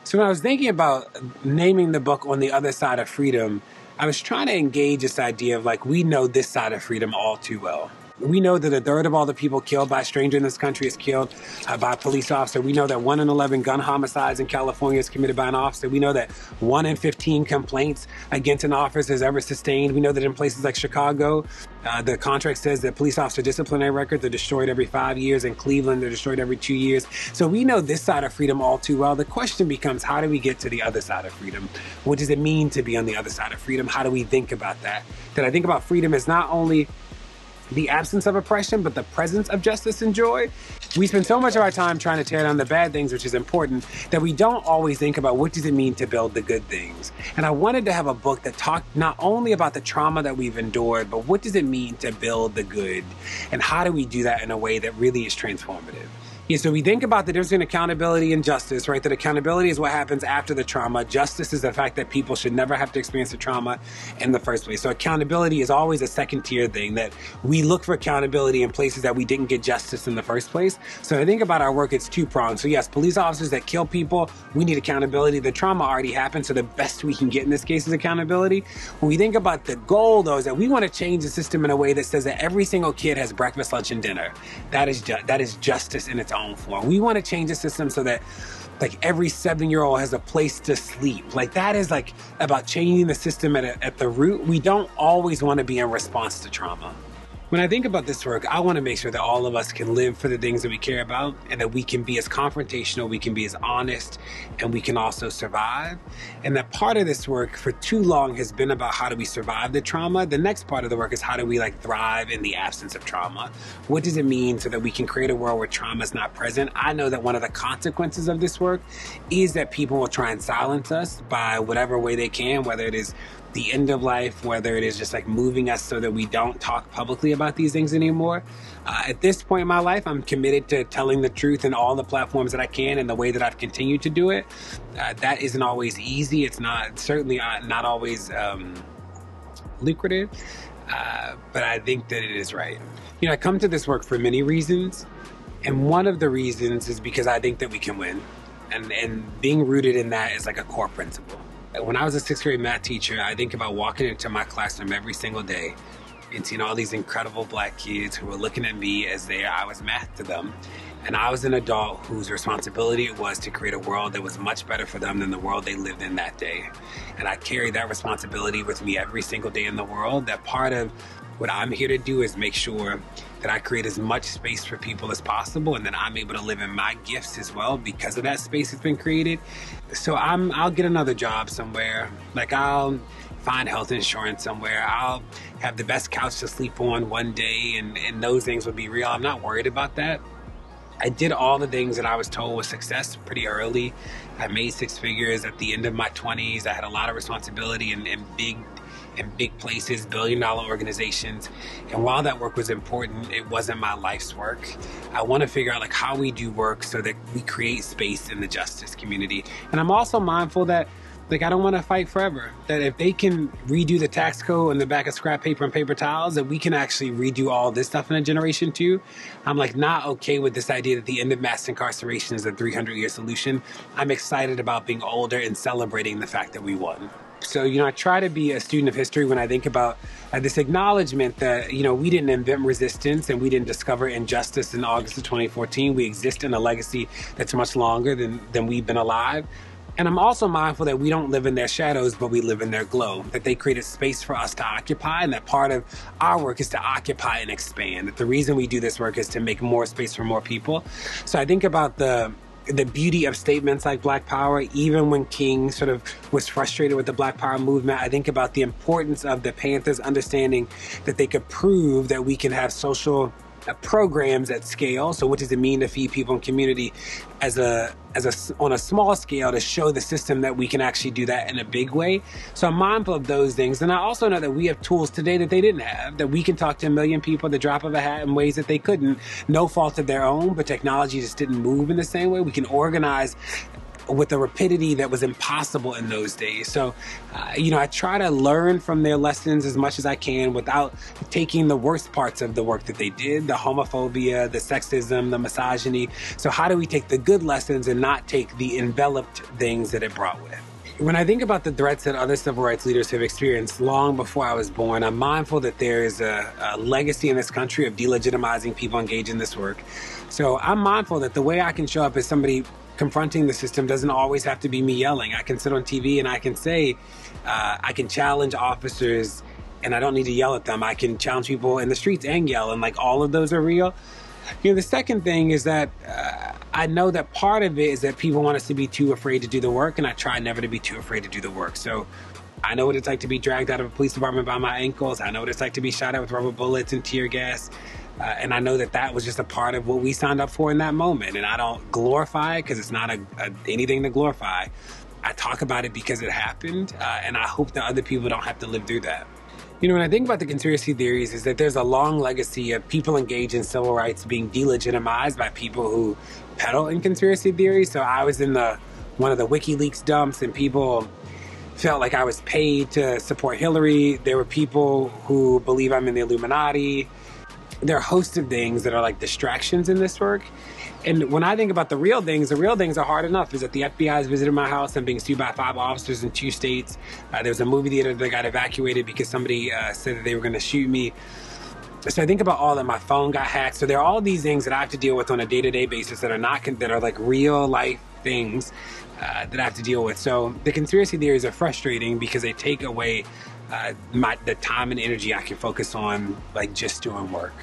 So when I was thinking about naming the book On the Other Side of Freedom, I was trying to engage this idea of like, we know this side of freedom all too well. We know that a third of all the people killed by a stranger in this country is killed by a police officer. We know that 1 in 11 gun homicides in California is committed by an officer. We know that 1 in 15 complaints against an officer is ever sustained. We know that in places like Chicago, the contract says that police officer disciplinary records are destroyed every 5 years. In Cleveland, they're destroyed every 2 years. So we know this side of freedom all too well. The question becomes, how do we get to the other side of freedom? What does it mean to be on the other side of freedom? How do we think about that? That I think about freedom as not only the absence of oppression, but the presence of justice and joy. We spend so much of our time trying to tear down the bad things, which is important, that we don't always think about what does it mean to build the good things. And I wanted to have a book that talked not only about the trauma that we've endured, but what does it mean to build the good? And how do we do that in a way that really is transformative? Yeah, so we think about the difference between accountability and justice, right? That accountability is what happens after the trauma. Justice is the fact that people should never have to experience the trauma in the first place. So accountability is always a second tier thing, that we look for accountability in places that we didn't get justice in the first place. So I think about our work, it's two-pronged. So yes, police officers that kill people, we need accountability. The trauma already happened, so the best we can get in this case is accountability. When we think about the goal, though, is that we want to change the system in a way that says that every single kid has breakfast, lunch, and dinner. That is justice in its own form. We want to change the system so that like every 7-year-old has a place to sleep. Like that is like about changing the system at the root. We don't always want to be in response to trauma. When I think about this work, I want to make sure that all of us can live for the things that we care about, and that we can be as confrontational, we can be as honest, and we can also survive. And that part of this work for too long has been about how do we survive the trauma. The next part of the work is how do we like thrive in the absence of trauma? What does it mean so that we can create a world where trauma is not present? I know that one of the consequences of this work is that people will try and silence us by whatever way they can, whether it is the end of life, whether it is just like moving us so that we don't talk publicly about these things anymore. At this point in my life, I'm committed to telling the truth in all the platforms that I can and the way that I've continued to do it. That isn't always easy. It's certainly not always lucrative, but I think that it is right. You know, I come to this work for many reasons, and one of the reasons is because I think that we can win, and being rooted in that is like a core principle. When I was a 6th grade math teacher, I think about walking into my classroom every single day and seeing all these incredible black kids who were looking at me as I was math to them. And I was an adult whose responsibility it was to create a world that was much better for them than the world they lived in that day. And I carry that responsibility with me every single day in the world. That part of what I'm here to do is make sure that I create as much space for people as possible, and that I'm able to live in my gifts as well because of that space that's been created. So I'll get another job somewhere. Like I'll find health insurance somewhere. I'll have the best couch to sleep on one day, and those things will be real. I'm not worried about that. I did all the things that I was told was success pretty early. I made 6 figures at the end of my 20s. I had a lot of responsibility in big places, billion-dollar organizations. And while that work was important, it wasn't my life's work. I want to figure out like how we do work so that we create space in the justice community. And I'm also mindful that like I don't want to fight forever. That if they can redo the tax code on the back of scrap paper and paper towels, that we can actually redo all this stuff in a generation too. I'm like not okay with this idea that the end of mass incarceration is a 300-year solution. I'm excited about being older and celebrating the fact that we won. So, you know, I try to be a student of history when I think about this acknowledgement that, you know, we didn't invent resistance and we didn't discover injustice in August of 2014. We exist in a legacy that's much longer than we've been alive. And I'm also mindful that we don't live in their shadows, but we live in their glow, that they created space for us to occupy, and that part of our work is to occupy and expand. That the reason we do this work is to make more space for more people. So I think about the beauty of statements like Black Power. Even when King sort of was frustrated with the Black Power movement, I think about the importance of the Panthers understanding that they could prove that we can have social programs at scale. So what does it mean to feed people in community on a small scale, to show the system that we can actually do that in a big way? So I'm mindful of those things. And I also know that we have tools today that they didn't have, that we can talk to 1 million people at the drop of a hat in ways that they couldn't. No fault of their own, but technology just didn't move in the same way. We can organize with a rapidity that was impossible in those days. So, I try to learn from their lessons as much as I can without taking the worst parts of the work that they did, the homophobia, the sexism, the misogyny. So how do we take the good lessons and not take the enveloped things that it brought with? When I think about the threats that other civil rights leaders have experienced long before I was born, I'm mindful that there is a legacy in this country of delegitimizing people engaged in this work. So I'm mindful that the way I can show up as somebody confronting the system doesn't always have to be me yelling. I can sit on TV and I can say, I can challenge officers and I don't need to yell at them. I can challenge people in the streets and yell, and like all of those are real. The second thing is that I know that part of it is that people want us to be too afraid to do the work, and I try never to be too afraid to do the work. So I know what it's like to be dragged out of a police department by my ankles. I know what it's like to be shot at with rubber bullets and tear gas. And I know that that was just a part of what we signed up for in that moment. And I don't glorify it because it's not anything to glorify. I talk about it because it happened, and I hope that other people don't have to live through that. When I think about the conspiracy theories, is that there's a long legacy of people engaged in civil rights being delegitimized by people who peddle in conspiracy theories. So I was in one of the WikiLeaks dumps, and people felt like I was paid to support Hillary. There were people who believe I'm in the Illuminati. There are a host of things that are like distractions in this work. And when I think about the real things are hard enough. Is that the FBI has visited my house. I'm being sued by 5 officers in 2 states. There's a movie theater that got evacuated because somebody said that they were going to shoot me. So I think about all that. My phone got hacked. So there are all these things that I have to deal with on a day-to-day basis that are like real life things that I have to deal with. So the conspiracy theories are frustrating because they take away the time and energy I can focus on like just doing work.